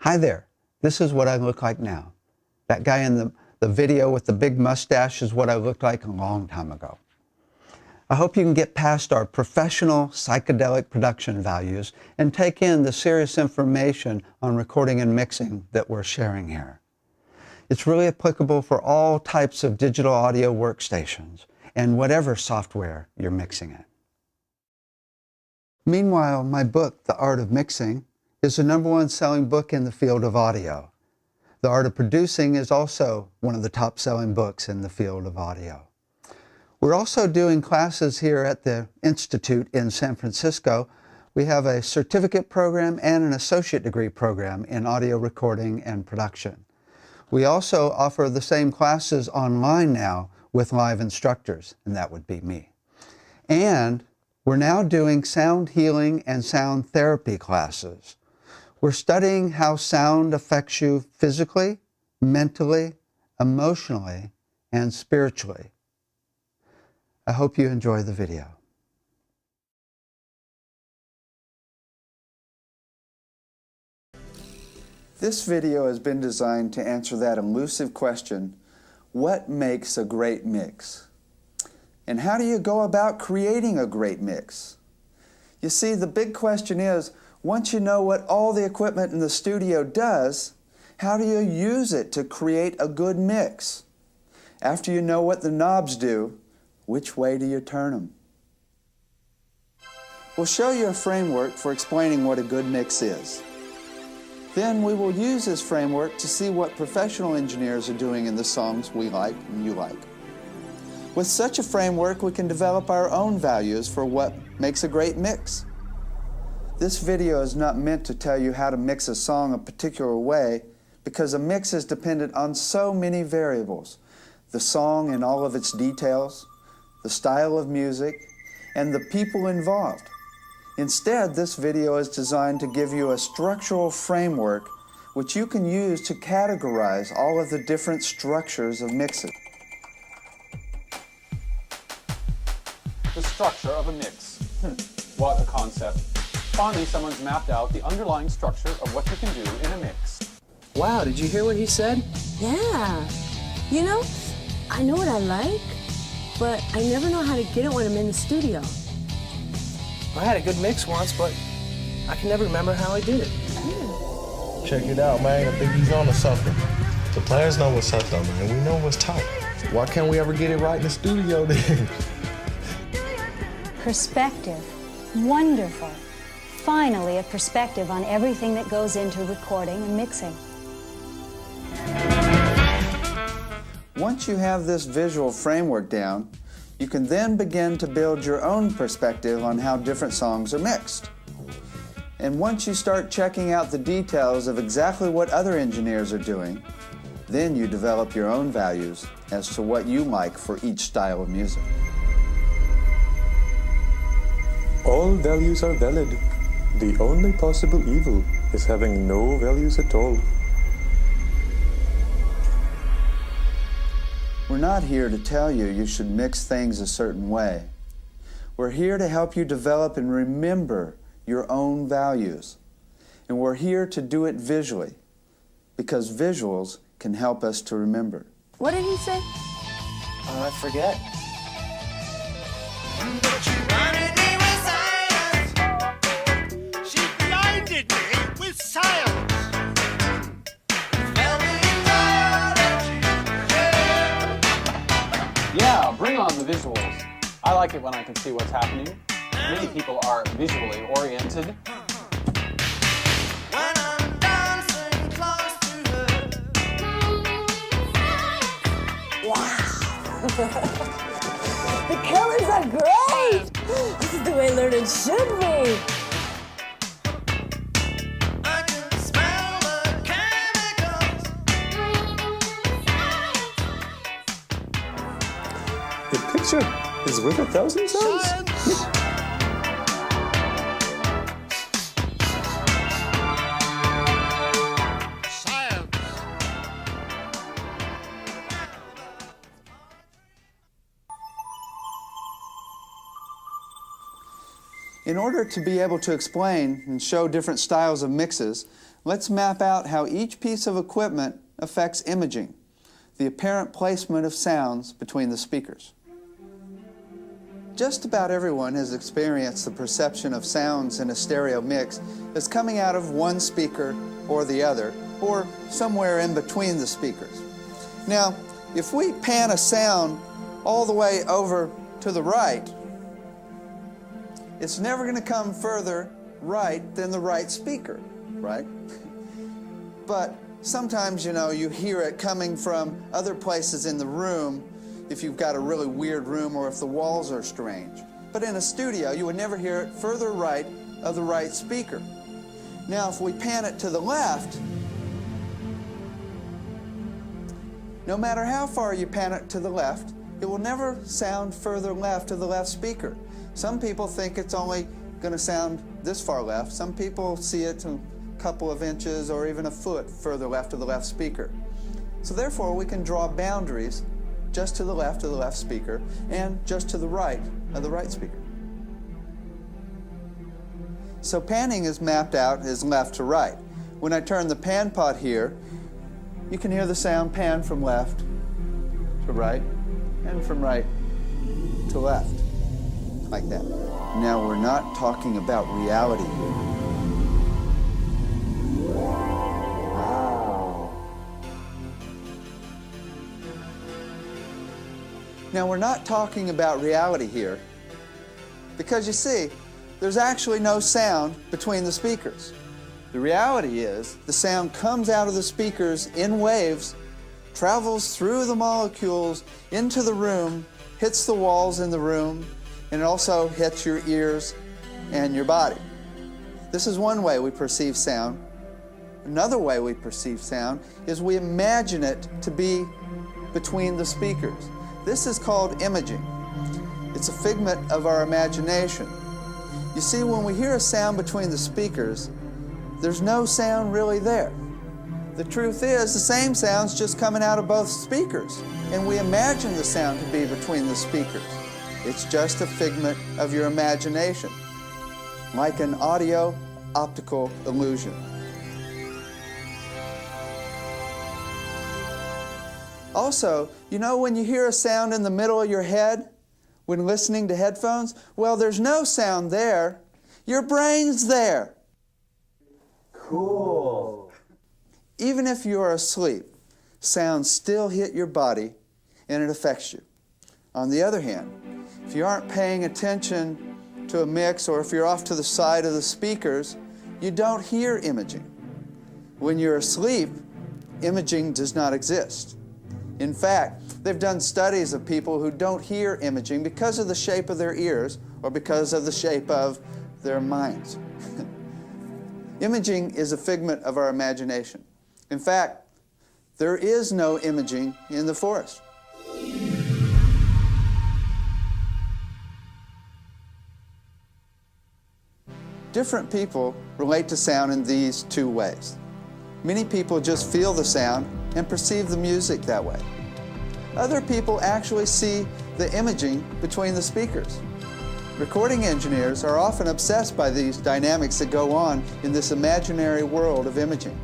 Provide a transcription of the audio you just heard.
Hi there, this is what I look like now. That guy in the video with the big mustache is what I looked like a long time ago. I hope you can get past our professional psychedelic production values and take in the serious information on recording and mixing that we're sharing here. It's really applicable for all types of digital audio workstations and whatever software you're mixing in. Meanwhile, my book, The Art of Mixing, is the #1 selling book in the field of audio. The Art of Producing is also one of the top selling books in the field of audio. We're also doing classes here at the Institute in San Francisco. We have a certificate program and an associate degree program in audio recording and production. We also offer the same classes online now with live instructors, and that would be me. And we're now doing sound healing and sound therapy classes. We're studying how sound affects you physically, mentally, emotionally, and spiritually. I hope you enjoy the video. This video has been designed to answer that elusive question, what makes a great mix? And how do you go about creating a great mix? You see, the big question is, once you know what all the equipment in the studio does, how do you use it to create a good mix? After you know what the knobs do, which way do you turn them? We'll show you a framework for explaining what a good mix is. Then we will use this framework to see what professional engineers are doing in the songs we like and you like. With such a framework, we can develop our own values for what makes a great mix. This video is not meant to tell you how to mix a song a particular way, because a mix is dependent on so many variables. The song and all of its details, the style of music, and the people involved. Instead, this video is designed to give you a structural framework which you can use to categorize all of the different structures of mixes. The structure of a mix. What a concept. Finally, someone's mapped out the underlying structure of what you can do in a mix. Wow, did you hear what he said? Yeah. You know, I know what I like, but I never know how to get it when I'm in the studio. I had a good mix once, but I can never remember how I did it. Check it out, man. I think he's on to something. The players know what's up, though, man. We know what's tight. Why can't we ever get it right in the studio, then? Perspective. Wonderful. Finally, a perspective on everything that goes into recording and mixing. Once you have this visual framework down, you can then begin to build your own perspective on how different songs are mixed. And once you start checking out the details of exactly what other engineers are doing, then you develop your own values as to what you like for each style of music. All values are valid. The only possible evil is having no values at all. We're not here to tell you you should mix things a certain way. We're here to help you develop and remember your own values. And we're here to do it visually, because visuals can help us to remember. What did he say? I forget. Yeah, bring on the visuals. I like it when I can see what's happening. Many people are visually oriented. The colors are great! This is the way learning should be. The picture is worth 1,000 sounds. In order to be able to explain and show different styles of mixes, let's map out how each piece of equipment affects imaging, the apparent placement of sounds between the speakers. Just about everyone has experienced the perception of sounds in a stereo mix as coming out of one speaker or the other, or somewhere in between the speakers. Now, if we pan a sound all the way over to the right, it's never going to come further right than the right speaker, right? But sometimes, you hear it coming from other places in the room if you've got a really weird room or if the walls are strange. But in a studio, you would never hear it further right of the right speaker. Now, if we pan it to the left, no matter how far you pan it to the left, it will never sound further left of the left speaker. Some people think it's only going to sound this far left. Some people see it a couple of inches or even a foot further left of the left speaker. So therefore, we can draw boundaries just to the left of the left speaker and just to the right of the right speaker. So panning is mapped out as left to right. When I turn the pan pot here, you can hear the sound pan from left to right and from right to left, like that. Now, we're not talking about reality here. Now, we're not talking about reality here because, you see, there's actually no sound between the speakers. The reality is the sound comes out of the speakers in waves, travels through the molecules into the room, hits the walls in the room, and it also hits your ears and your body. This is one way we perceive sound. Another way we perceive sound is we imagine it to be between the speakers. This is called imaging. It's a figment of our imagination. You see, when we hear a sound between the speakers, there's no sound really there. The truth is, the same sound's just coming out of both speakers, and we imagine the sound to be between the speakers. It's just a figment of your imagination, like an audio-optical illusion. Also, when you hear a sound in the middle of your head when listening to headphones? Well, there's no sound there. Your brain's there. Cool. Even if you are asleep, sounds still hit your body and it affects you. On the other hand, if you aren't paying attention to a mix or if you're off to the side of the speakers, you don't hear imaging. When you're asleep, imaging does not exist. In fact, they've done studies of people who don't hear imaging because of the shape of their ears or because of the shape of their minds. Imaging is a figment of our imagination. In fact, there is no imaging in the forest. Different people relate to sound in these two ways. Many people just feel the sound and perceive the music that way. Other people actually see the imaging between the speakers. Recording engineers are often obsessed by these dynamics that go on in this imaginary world of imaging.